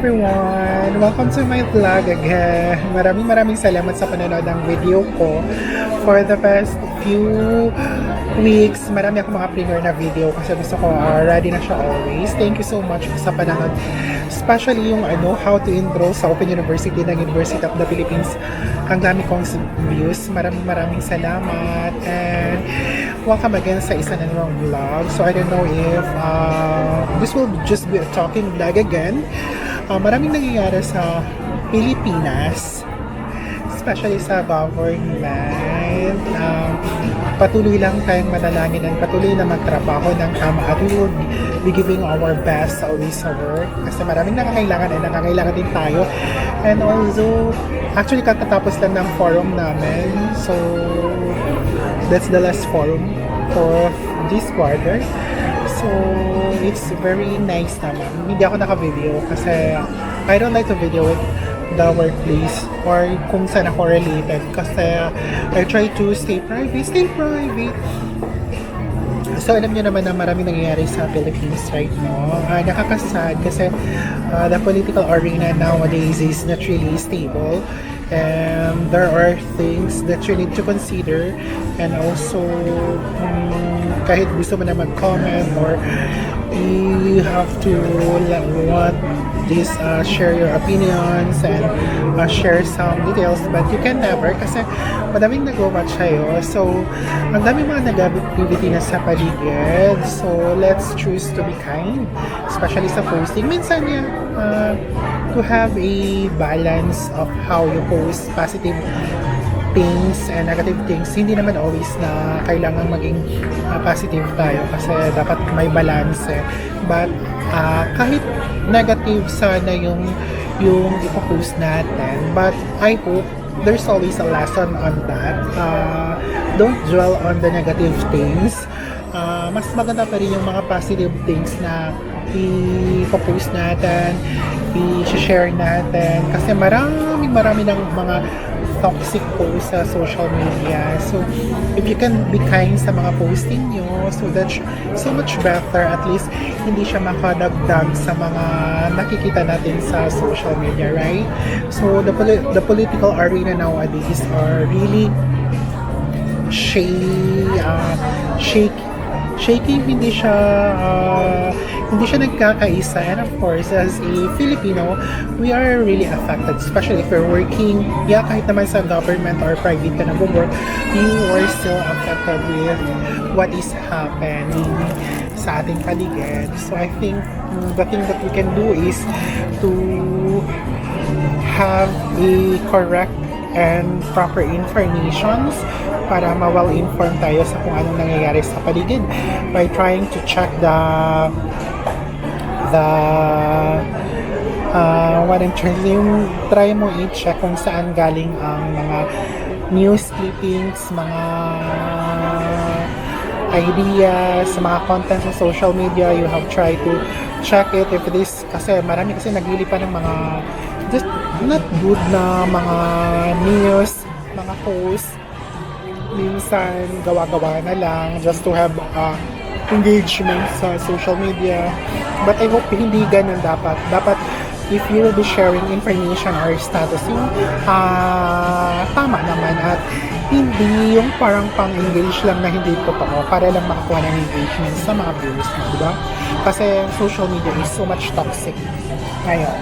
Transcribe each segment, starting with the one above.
everyone! Welcome to my vlog again. Maraming salamat sa panonood ng video ko. For the past few weeks, marami akong mga premiere na video kasi gusto ko ready na siya always. Thank you so much sa panonood. Especially yung how to enroll sa Open University ng University of the Philippines. Ang dami kong views. Maraming salamat. And welcome again sa isa na namang vlog. So I don't know if this will just be a talking vlog again. Maraming nangyayari sa Pilipinas, especially sa government. Patuloy lang tayong manalangin at patuloy na magtrabaho ng tama at we will be giving our best always sa work kasi maraming nangangailangan at nangangailangan din tayo. And also, actually katatapos lang ng forum namin, so that's the last forum for this quarter. So, it's very nice naman. Hindi ako naka-video kasi I don't like to video with the workplace or kung saan ako related kasi I try to stay private. So, alam nyo naman na maraming nangyayari sa Philippines right now. Nakakasad kasi the political arena nowadays is not really stable. And there are things that you need to consider and also kahit gusto mo na mag-comment or you have to share your opinions and share some details but you can never kasi madaming nag-watch sa'yo. So, ang daming mga nag-activity na sa paligid. So, let's choose to be kind, especially sa posting. Minsan yan, to have a balance of how you post positive things and negative things. Hindi naman always na kailangan maging positive tayo kasi dapat may balance but kahit negative sana yung ipopost natin but I hope there's always a lesson on that. Don't dwell on the negative things. Mas maganda pa rin yung mga positive things na i-post natin, i-share natin kasi marami ng mga toxic posts sa social media. So, if you can be kind sa mga posting nyo, so that's so much better. At least, hindi siya makadagdag sa mga nakikita natin sa social media, right? So, the political arena nowadays are really shaking, hindi siya nagkakaisa. And of course, as a Filipino, we are really affected, especially if you're working. Yeah, kahit naman sa government or private ka nag-work, you are still affected with what is happening sa ating paligid. So I think the thing that we can do is to have a correct and proper informations para ma-well-informed tayo sa kung anong nangyayari sa paligid by trying to check try mo i-check kung saan galing ang mga news clippings, mga ideas, mga content sa social media. You have tried to check it if this kasi marami kasi naglilipan ng mga just not good na mga news, mga posts. Minsan gawa-gawa na lang just to have engagement sa social media. But I hope hindi ganun dapat. Dapat if you will be sharing information or status yung tama naman at hindi yung parang pang-engage lang na hindi totoo para lang makakuha ng engagement sa mga viewers mo, diba? Kasi social media is so much toxic ngayon.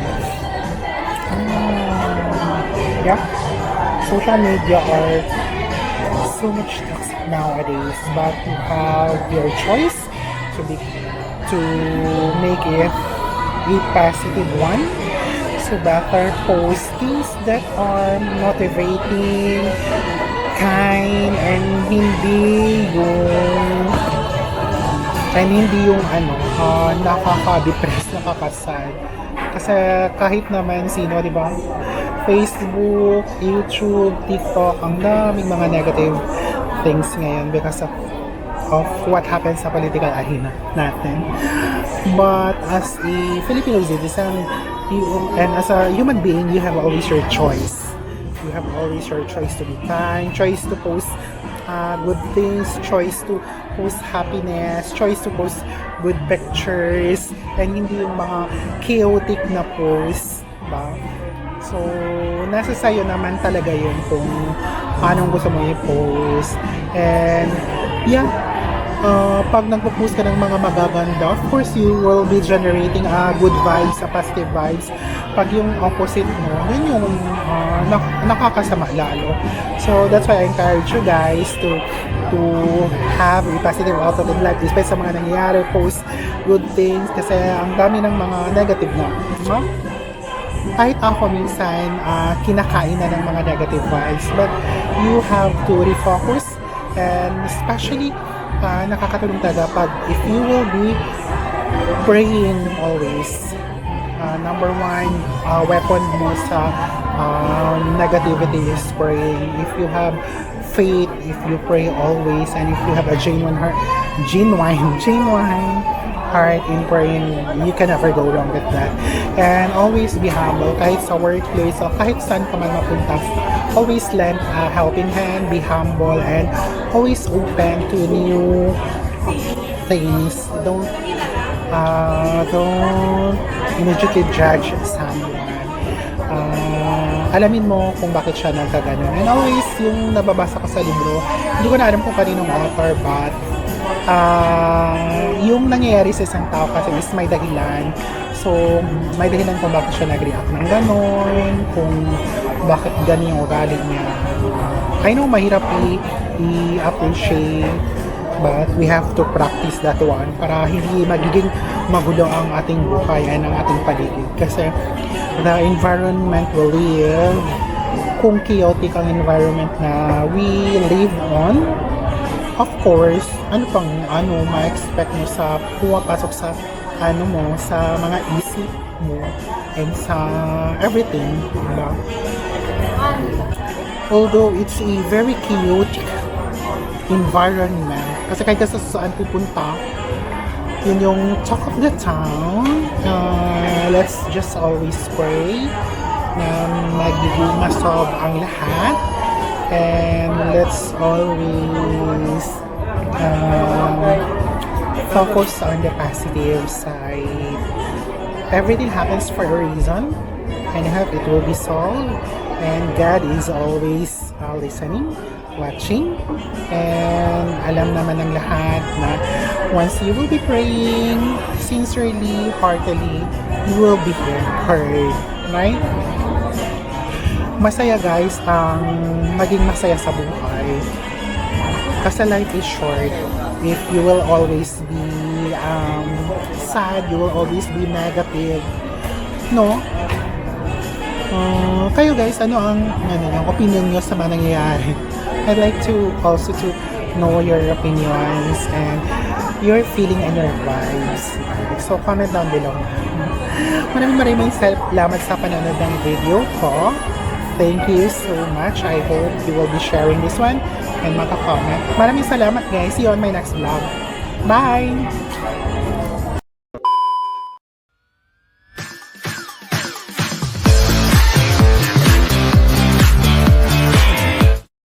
Yeah, social media are so much toxic nowadays, but you have your choice to make it a positive one. So better post things that are motivating, kind, and hindi yung nakaka-depress, nakaka-sad. Kasi kahit naman sino, di ba? Facebook, YouTube, TikTok, ang daming mga negative things ngayon because of what happens sa political arena natin. But as a Filipino citizen, and as a human being, you have always your choice. You have always your choice to be kind, choice to post good things, choice to post happiness, choice to post good pictures, and hindi yung mga chaotic na posts, ba? So, nasa sayo naman talaga yun kung anong gusto mo i-post. And, yeah, pag nagpo-post ka ng mga magaganda, of course, you will be generating good vibes, positive vibes. Pag yung opposite mo, yun yung nakakasama lalo. So, that's why I encourage you guys to have a positive outlook in life, especially sa mga nangyayari, post good things, kasi ang dami ng mga negative na. Diba? Kahit ako minsan, kinakain na ng mga negative vibes, but you have to refocus, and especially, nakakatulong talaga pag if you will be praying always. Number one, weapon mo sa negativity is praying. If you have faith, if you pray always, and if you have a genuine heart in praying, you can never go wrong with that. And always be humble, kahit sa workplace o kahit saan ka man mapunta, always lend a helping hand, be humble, and always open to new things. Don't immediately judge someone. Alamin mo kung bakit siya nagkaganon. And always, yung nababasa ko sa libro, hindi ko na alam kung kaninong author, but yung nangyayari sa isang tao kasi is may dahilan. So, may dahilan kung bakit siya nag-react ng ganon, kung bakit ganyan yung ugali niya. I know, mahirap i-appreciate, but we have to practice that one para hindi magiging magulo ang ating buhay and ang ating paligid. Kasi the environment we live, kung chaotic ang environment na we live on, of course, ma-expect mo sa pumapasok sa sa mga isip mo and sa everything, diba? Although it's a very chaotic environment, kasi kahit saan pupunta, yun yung talk of the town. Let's just always pray na magiging masolve ang lahat. And let's always focus on the positive side. Everything happens for a reason, and I hope it will be solved. And God is always listening, watching, and alam naman ng lahat na once you will be praying sincerely, heartily, you will be heard, right? Masaya guys ang maging masaya sa buhay. Kasi life is short. If you will always be sad, you will always be negative. No? Kayo guys, ano ang opinion nyo sa mga nangyayari? I'd like to also to know your opinions and your feeling and your vibes. So comment down below. Maraming salamat sa panonood ng video ko. Thank you so much. I hope you will be sharing this one and maka-comment. Maraming salamat guys. See you on my next vlog. Bye!